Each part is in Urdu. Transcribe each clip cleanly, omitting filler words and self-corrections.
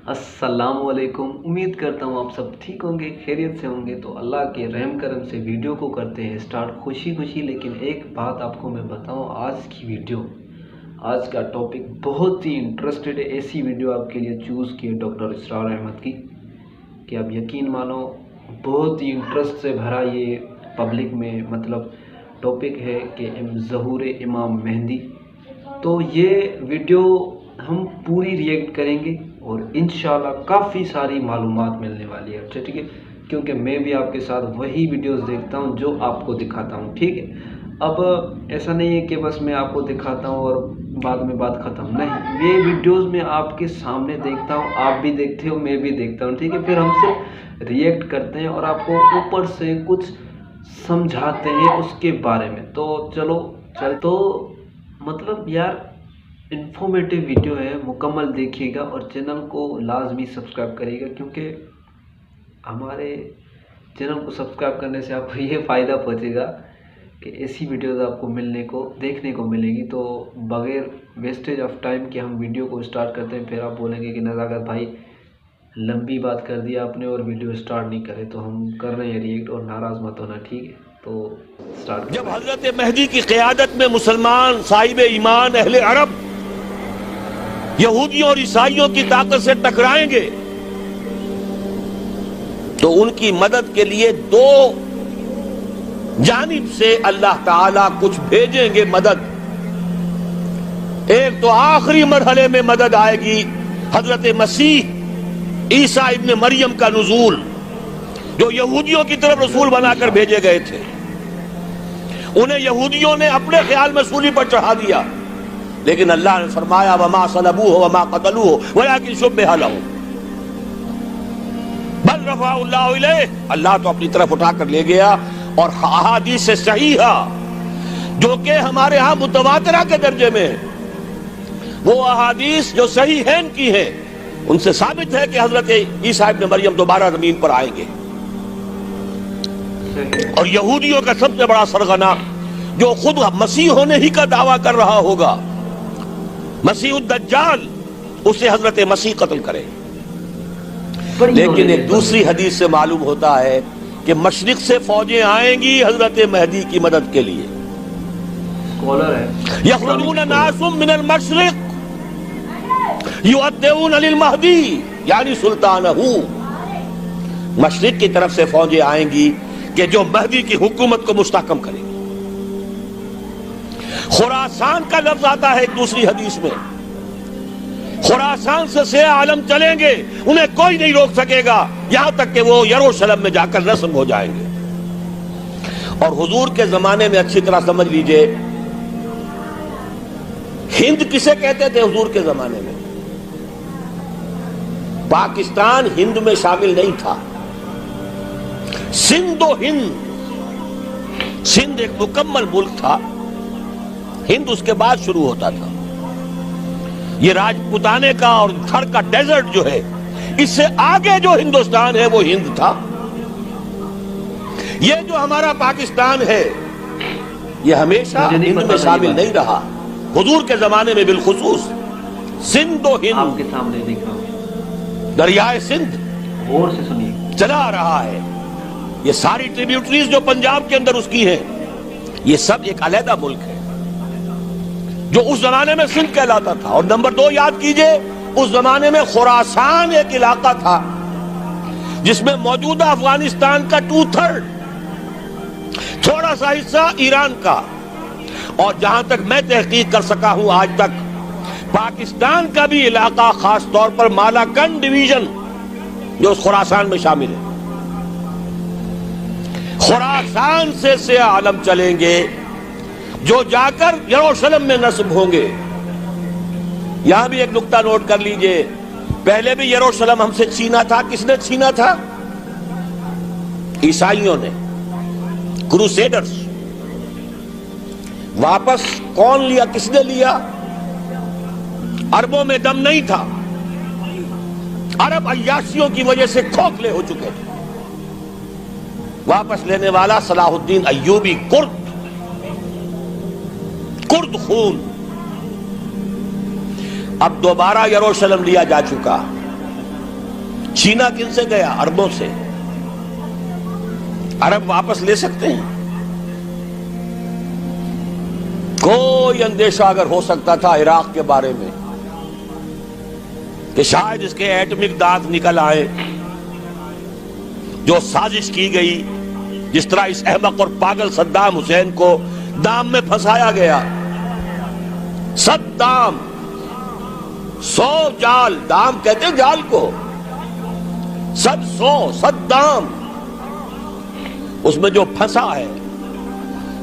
السلام علیکم، امید کرتا ہوں آپ سب ٹھیک ہوں گے، خیریت سے ہوں گے۔ تو اللہ کے رحم کرم سے ویڈیو کو کرتے ہیں سٹارٹ خوشی خوشی۔ لیکن ایک بات آپ کو میں بتاؤں، آج کا ٹاپک بہت ہی انٹرسٹڈ ہے۔ ایسی ویڈیو آپ کے لیے چوز کی ہے ڈاکٹر اسرار احمد کی کہ آپ یقین مانو بہت ہی انٹرسٹ سے بھرا یہ پبلک میں ٹاپک ہے کہ ظہور امام مہدی۔ تو یہ ویڈیو ہم پوری ریئیکٹ کریں گے اور انشاءاللہ کافی ساری معلومات ملنے والی ہے۔ اچھا ٹھیک ہے، کیونکہ میں بھی آپ کے ساتھ وہی ویڈیوز دیکھتا ہوں جو آپ کو دکھاتا ہوں، ٹھیک ہے۔ اب ایسا نہیں ہے کہ بس میں آپ کو دکھاتا ہوں اور بعد میں بات ختم، نہیں، یہ ویڈیوز میں آپ کے سامنے دیکھتا ہوں، آپ بھی دیکھتے ہو، میں بھی دیکھتا ہوں، ٹھیک ہے۔ پھر ہم صرف ریئیکٹ کرتے ہیں اور آپ کو اوپر سے کچھ سمجھاتے ہیں اس کے بارے میں۔ تو چلو یار انفارمیٹیو ویڈیو ہے، مکمل دیکھیے گا اور چینل کو لازمی سبسکرائب کریے گا، کیونکہ ہمارے چینل کو سبسکرائب کرنے سے آپ کو یہ فائدہ پہنچے گا کہ ایسی ویڈیوز آپ کو دیکھنے کو ملے گی۔ تو بغیر ویسٹیج آف ٹائم کے ہم ویڈیو کو سٹارٹ کرتے ہیں۔ پھر آپ بولیں گے کہ نزاکت بھائی لمبی بات کر دی آپ نے اور ویڈیو سٹارٹ نہیں کرے، تو ہم کر رہے ہیں ریئیکٹ، اور ناراض مت ہونا، ٹھیک ہے۔ تو سٹارٹ جب حضرت مہدی کی قیادت میں مسلمان صاحب ایمان اہل عرب یہودیوں اور عیسائیوں کی طاقت سے ٹکرائیں گے تو ان کی مدد کے لیے دو جانب سے اللہ تعالیٰ کچھ بھیجیں گے مدد۔ ایک تو آخری مرحلے میں مدد آئے گی، حضرت مسیح عیسیٰ ابن مریم کا نزول، جو یہودیوں کی طرف رسول بنا کر بھیجے گئے تھے۔ انہیں یہودیوں نے اپنے خیال میں سولی پر چڑھا دیا، لیکن اللہ نے فرمایا وما صلبوہ وما قتلوہ ولکن شبہ لہم بل رفعہ اللہ الیہ، اللہ تو اپنی طرف اٹھا کر لے گیا۔ اور احادیث صحیحہ جو کہ ہمارے ہاں متواترہ کے درجے میں ہیں، وہ احادیث جو صحیحین کی ہیں، ان سے ثابت ہے کہ حضرت عیسیٰ ابن مریم دوبارہ زمین پر آئیں گے۔ اور یہودیوں کا سب سے بڑا سرغنہ جو خود مسیح ہونے ہی کا دعویٰ کر رہا ہوگا، مسیح الدجال، اسے حضرت مسیح قتل کرے۔ لیکن ایک دوسری حدیث سے معلوم ہوتا ہے کہ مشرق سے فوجیں آئیں گی حضرت مہدی کی مدد کے لیے۔ یخرجون ناس من المشرق یؤدون للمہدی یعنی سلطانہ، مشرق کی طرف سے فوجیں آئیں گی کہ جو مہدی کی حکومت کو مستحکم کرے گی۔ خراسان کا لفظ آتا ہے ایک دوسری حدیث میں، خراسان سے سیاہ عالم چلیں گے، انہیں کوئی نہیں روک سکے گا یہاں تک کہ وہ یروشلم میں جا کر رسم ہو جائیں گے۔ اور حضور کے زمانے میں اچھی طرح سمجھ لیجئے، ہند کسے کہتے تھے حضور کے زمانے میں؟ پاکستان ہند میں شامل نہیں تھا، سندھ و ہند، سندھ ایک مکمل ملک تھا، ہند اس کے بعد شروع ہوتا تھا۔ یہ راجپوتانے کا اور تھر کا ڈیزرٹ جو ہے، اس سے آگے جو ہندوستان ہے وہ ہند تھا۔ یہ جو ہمارا پاکستان ہے یہ ہمیشہ ہند میں شامل نہیں رہا، حضور کے زمانے میں بالخصوص سندھ و ہند، آپ کے سامنے دیکھ رہا ہوں، دریائے سندھ غور سے سنیے، چلا آ رہا ہے۔ یہ ساری ٹریبیوٹریز جو پنجاب کے اندر اس کی ہیں، یہ سب ایک علیحدہ ملک ہے جو اس زمانے میں سندھ کہلاتا تھا۔ اور نمبر 2 یاد کیجئے، اس زمانے میں خراسان ایک علاقہ تھا جس میں موجودہ افغانستان کا 2/3، تھوڑا سا حصہ ایران کا، اور جہاں تک میں تحقیق کر سکا ہوں آج تک، پاکستان کا بھی علاقہ، خاص طور پر مالاکنڈ ڈویژن جو اس خراسان میں شامل ہے۔ خراسان سے سیاہ عالم چلیں گے جو جا کر یروشلم میں نصب ہوں گے۔ یہاں بھی ایک نقطہ نوٹ کر لیجئے، پہلے بھی یروشلم ہم سے چھینا تھا، کس نے چھینا تھا؟ عیسائیوں نے، کروسیڈرز۔ واپس کون لیا، کس نے لیا؟ عربوں میں دم نہیں تھا، عرب عیاشیوں کی وجہ سے کھوکھلے ہو چکے تھے۔ واپس لینے والا صلاح الدین ایوبی، کرد خون۔ اب دوبارہ یروشلم لیا جا چکا، چینا کن سے گیا؟ عربوں سے. عرب واپس لے سکتے ہیں؟ کوئی اندیشہ اگر ہو سکتا تھا عراق کے بارے میں کہ شاید اس کے ایٹمک دانت نکل آئے، جو سازش کی گئی، جس طرح اس احمق اور پاگل صدام حسین کو دام میں پھنسایا گیا. صدام 100 جال، دام کہتے ہیں جال کو، 100 صدام، اس میں جو پھنسا ہے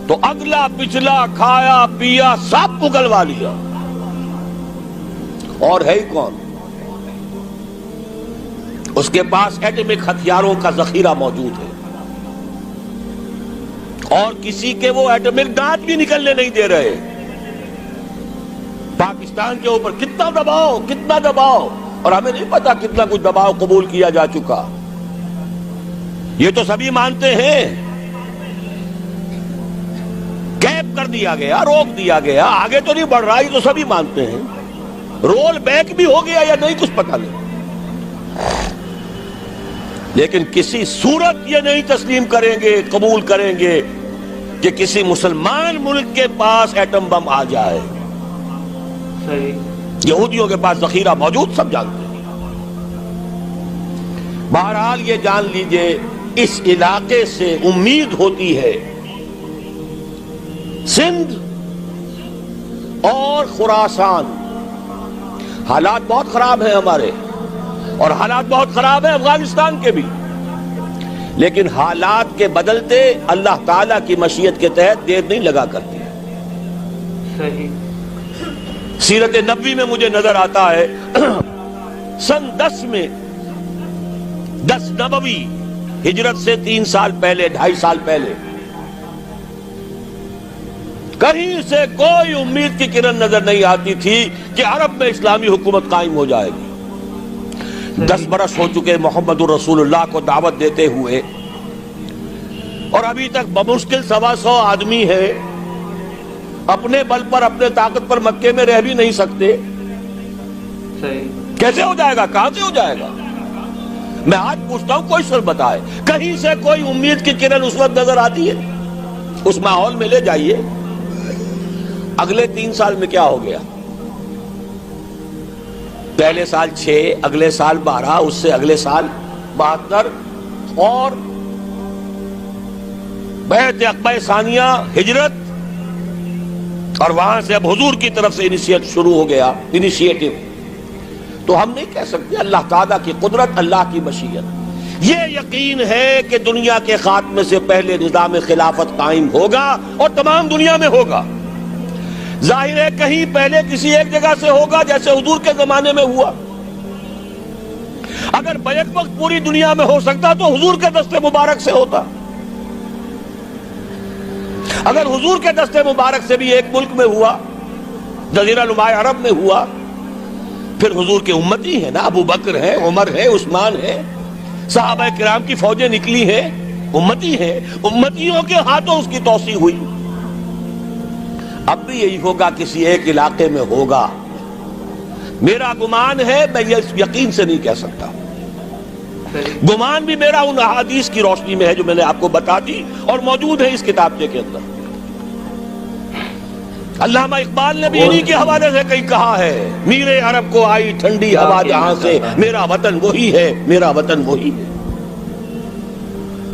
تو اگلا پچھلا کھایا پیا سب اگلوا لیا. اور ہے ہی کون؟ اس کے پاس ایٹمک ہتھیاروں کا ذخیرہ موجود ہے، اور کسی کے وہ ایٹمک دانت بھی نکلنے نہیں دے رہے. پاکستان کے اوپر کتنا دباؤ، اور ہمیں نہیں پتا کتنا کچھ دباؤ قبول کیا جا چکا. یہ تو سبھی مانتے ہیں. کیپ کر دیا گیا، روک دیا گیا، آگے تو نہیں بڑھ رہا، یہ تو سبھی مانتے ہیں. رول بیک بھی ہو گیا یا نہیں کچھ پتہ نہیں، لیکن کسی صورت یہ نہیں تسلیم کریں گے، قبول کریں گے کہ کسی مسلمان ملک کے پاس ایٹم بم آ جائے. صحیح. یہودیوں کے پاس ذخیرہ موجود، سب جانتے ہیں. بہرحال یہ جان لیجئے اس علاقے سے امید ہوتی ہے سندھ اور خراسان. حالات بہت خراب ہیں ہمارے، اور حالات بہت خراب ہیں افغانستان کے بھی، لیکن حالات کے بدلتے اللہ تعالیٰ کی مشیت کے تحت دیر نہیں لگا کرتی. صحیح. سیرت نبوی میں مجھے نظر آتا ہے سن 10 میں، 10 نبوی، ہجرت سے 3 سال پہلے، 2.5 سال پہلے، کہیں سے کوئی امید کی کرن نظر نہیں آتی تھی کہ عرب میں اسلامی حکومت قائم ہو جائے گی. 10 برس ہو چکے محمد الرسول اللہ کو دعوت دیتے ہوئے، اور ابھی تک بمشکل 125 آدمی ہے. اپنے بل پر، اپنے طاقت پر مکے میں رہ بھی نہیں سکتے. صحیح. کیسے ہو جائے گا؟ کہاں سے ہو جائے گا؟ میں آج پوچھتا ہوں، کوئی سر بتائے، کہیں سے کوئی امید کی کرن اس وقت نظر آتی ہے؟ اس ماحول میں لے جائیے. اگلے 3 سال میں کیا ہو گیا؟ پہلے سال 6، اگلے سال 12، اس سے اگلے سال 72، اور بیعت عقبہ ثانیہ، ہجرت، اور وہاں سے اب حضور کی طرف سے انیشیٹ شروع ہو گیا، انیشیٹو. تو ہم نہیں کہہ سکتے اللہ تعالیٰ کی قدرت، اللہ کی مشیت. یہ یقین ہے کہ دنیا کے خاتمے سے پہلے نظام خلافت قائم ہوگا، اور تمام دنیا میں ہوگا. ظاہر ہے کہیں پہلے کسی ایک جگہ سے ہوگا، جیسے حضور کے زمانے میں ہوا. اگر بیک وقت پوری دنیا میں ہو سکتا تو حضور کے دست مبارک سے ہوتا. اگر حضور کے دست مبارک سے بھی ایک ملک میں ہوا، جزیرہ نما عرب میں ہوا، پھر حضور کے امتی ہیں نا، ابو بکر ہے، عمر ہے، عثمان ہے، صحابہ کرام کی فوجیں نکلی ہیں، امتی ہیں، امتیوں کے ہاتھوں اس کی توسیع ہوئی. اب بھی یہی ہوگا، کسی ایک علاقے میں ہوگا. میرا گمان ہے، میں یہ یقین سے نہیں کہہ سکتا. گمان بھی میرا ان احادیث کی روشنی میں ہے جو میں نے آپ کو بتا دی اور موجود ہے اس کتابچے کے اندر. علامہ اقبال نے بھی انہی کے حوالے سے کہیں کہا ہے، میرے عرب کو آئی ٹھنڈی ہوا جہاں سے، میرا وطن وہی ہے، میرا وطن وہی ہے.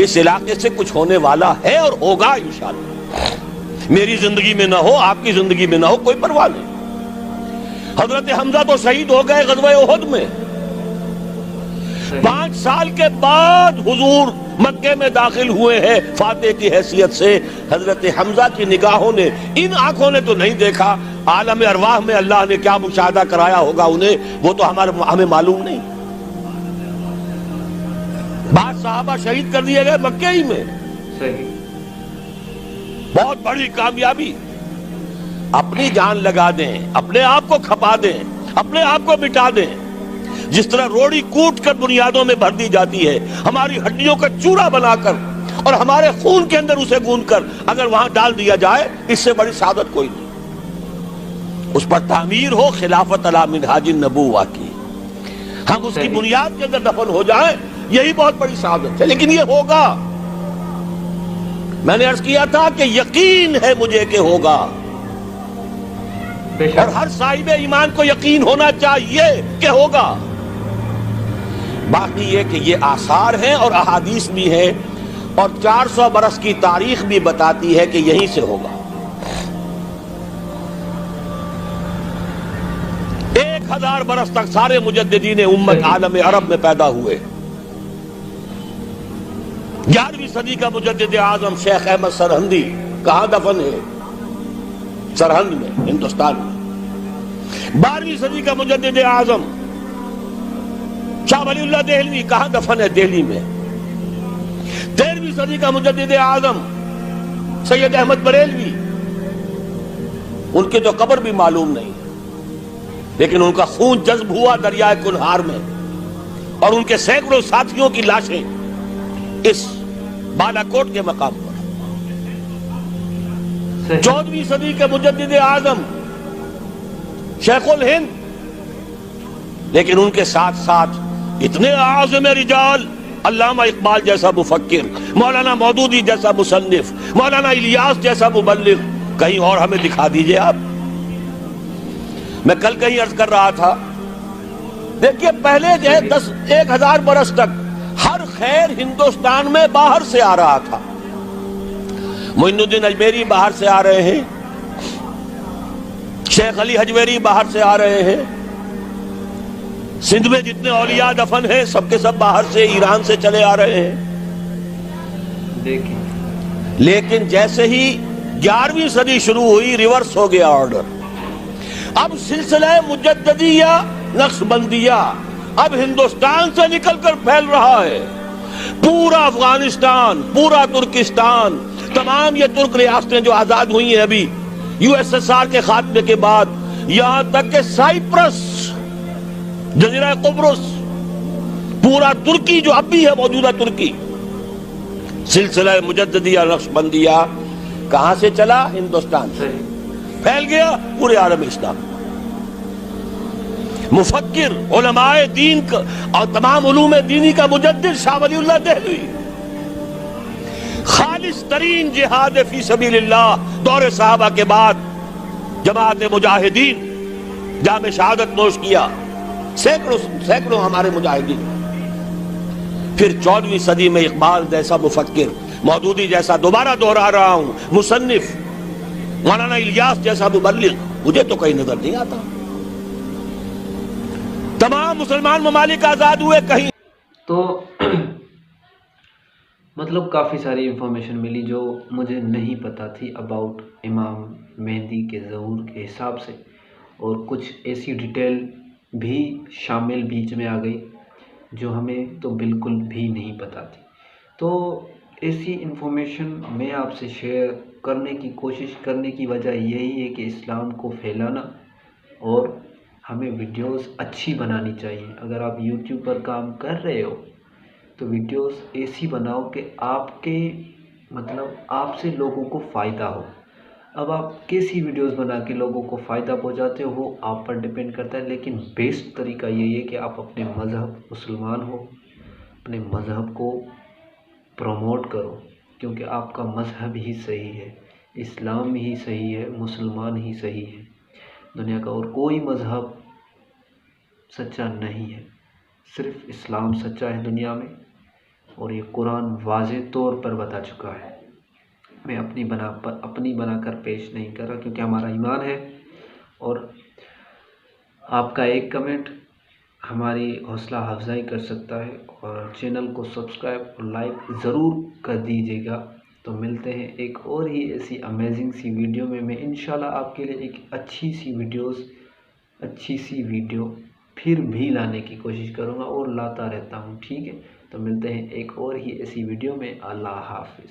اس علاقے سے کچھ ہونے والا ہے اور ہوگا انشاءاللہ. میری زندگی میں نہ ہو، آپ کی زندگی میں نہ ہو، کوئی پرواہ نہیں. حضرت حمزہ تو شہید ہو گئے غزوہ احد میں. 5 سال کے بعد حضور مکے میں داخل ہوئے ہیں فاتح کی حیثیت سے. حضرت حمزہ کی نگاہوں نے، ان آنکھوں نے تو نہیں دیکھا، عالم ارواح میں اللہ نے کیا مشاہدہ کرایا ہوگا انہیں، وہ تو ہمیں معلوم نہیں. بعض صحابہ شہید کر دیے گئے مکے ہی میں. بہت بڑی کامیابی. اپنی جان لگا دیں، اپنے آپ کو کھپا دیں، اپنے آپ کو مٹا دیں. جس طرح روڑی کوٹ کر بنیادوں میں بھر دی جاتی ہے، ہماری ہڈیوں کا چورا بنا کر اور ہمارے خون کے اندر اسے گوندھ کر اگر وہاں ڈال دیا جائے، اس سے بڑی سعادت کوئی نہیں. اس پر تعمیر ہو خلافت علی منہاج النبوہ کی. ہم اس کی بنیاد کے اندر دفن ہو جائیں، یہی بہت بڑی سعادت ہے. لیکن یہ ہوگا، میں نے عرض کیا تھا کہ یقین ہے مجھے کہ ہوگا، اور ہر صاحب ایمان کو یقین ہونا چاہیے کہ ہوگا. باقی یہ کہ یہ آثار ہیں اور احادیث بھی ہیں، اور 400 برس کی تاریخ بھی بتاتی ہے کہ یہیں سے ہوگا. 1000 برس تک سارے مجددین امت عالم عرب میں پیدا ہوئے. 11ویں صدی کا مجدد اعظم شیخ احمد سرہندی کہاں دفن ہے؟ سرہند میں، ہندوستان میں. 12ویں صدی کا مجدد اعظم شاہ ولی اللہ دہلوی کہاں دفن ہے؟ دہلی میں. 13ویں صدی کا مجدد اعظم سید احمد بریلوی، ان کی تو قبر بھی معلوم نہیں، لیکن ان کا خون جذب ہوا دریائے کنہار میں، اور ان کے سینکڑوں ساتھیوں کی لاشیں اس بالا کوٹ کے مقام پر. 14ویں صدی کے مجدد اعظم شیخ الہند، لیکن ان کے ساتھ ساتھ اتنے اعظم رجال، علامہ اقبال جیسا مفکر، مولانا مودودی جیسا مصنف، مولانا الیاس جیسا مبلغ، کہیں اور ہمیں دکھا دیجئے آپ. میں کل کہیں عرض کر رہا تھا، دیکھیے پہلے جو ہے 1000 برس تک ہر خیر ہندوستان میں باہر سے آ رہا تھا. معین الدین اجمیری باہر سے آ رہے ہیں، شیخ علی حجویری باہر سے آ رہے ہیں، سندھ میں جتنے اولیاء دفن ہیں سب کے سب باہر سے، ایران سے چلے آ رہے ہیں. لیکن جیسے ہی 11ویں صدی شروع ہوئی، ریورس ہو گیا آرڈر. اب سلسلہ مجددیہ نقشبندیہ اب ہندوستان سے نکل کر پھیل رہا ہے. پورا افغانستان، پورا ترکستان، تمام یہ ترک ریاستیں جو آزاد ہوئی ہیں ابھی USSR کے خاتمے کے بعد، یہاں تک کہ سائپرس، جزیرہ قبرص، پورا ترکی جو اب بھی ہے موجودہ ترکی، سلسلہ مجددیہ نقشبندیہ کہاں سے چلا؟ ہندوستان سے پھیل گیا پورے عالم اسلام. مفکر، علماء دین کا اور تمام علوم دینی کا مجدد شاہ ولی اللہ دہلوی، خالص ترین جہاد فی سبیل اللہ دور صحابہ کے بعد جماعت مجاہدین جام شہادت نوش کیا، سینکڑوں ہمارے مجاہدین. پھر 14ویں صدی میں اقبال جیسا مفکر، مودودی جیسا، دوبارہ دوہرا رہا ہوں، مصنف، مولانا الیاس جیسا مبلغ، مجھے تو کہیں نظر نہیں آتا. تمام مسلمان ممالک آزاد ہوئے، کہیں تو مطلب کافی ساری انفارمیشن ملی جو مجھے نہیں پتا تھی اباؤٹ امام مہدی کے ظہور کے حساب سے، اور کچھ ایسی ڈیٹیل بھی شامل بیچ میں آ گئی جو ہمیں تو بالکل بھی نہیں پتا تھی. تو ایسی انفارمیشن میں آپ سے شیئر کرنے کی کوشش کرنے کی وجہ یہی ہے کہ اسلام کو پھیلانا، اور ہمیں ویڈیوز اچھی بنانی چاہیے. اگر آپ یوٹیوب پر کام کر رہے ہو تو ویڈیوز ایسی بناؤ کہ آپ کے مطلب آپ سے لوگوں کو فائدہ ہو. اب آپ کیسی ویڈیوز بنا کے لوگوں کو فائدہ پہنچاتے ہو وہ آپ پر ڈیپینڈ کرتا ہے، لیکن بیسٹ طریقہ یہی ہے کہ آپ اپنے مذہب، مسلمان ہو، اپنے مذہب کو پروموٹ کرو، کیونکہ آپ کا مذہب ہی صحیح ہے، اسلام ہی صحیح ہے، مسلمان ہی صحیح ہے. دنیا کا اور کوئی مذہب سچا نہیں ہے، صرف اسلام سچا ہے دنیا میں، اور یہ قرآن واضح طور پر بتا چکا ہے. میں اپنی بنا کر پیش نہیں کر رہا، کیونکہ ہمارا ایمان ہے، اور آپ کا ایک کمنٹ ہماری حوصلہ افزائی کر سکتا ہے. اور چینل کو سبسکرائب اور لائک ضرور کر دیجیے گا. تو ملتے ہیں ایک اور ہی ایسی امیزنگ سی ویڈیو میں انشاءاللہ آپ کے لیے ایک اچھی سی ویڈیو پھر بھی لانے کی کوشش کروں گا، اور لاتا رہتا ہوں. ٹھیک ہے، تو ملتے ہیں ایک اور ہی ایسی ویڈیو میں. اللہ حافظ.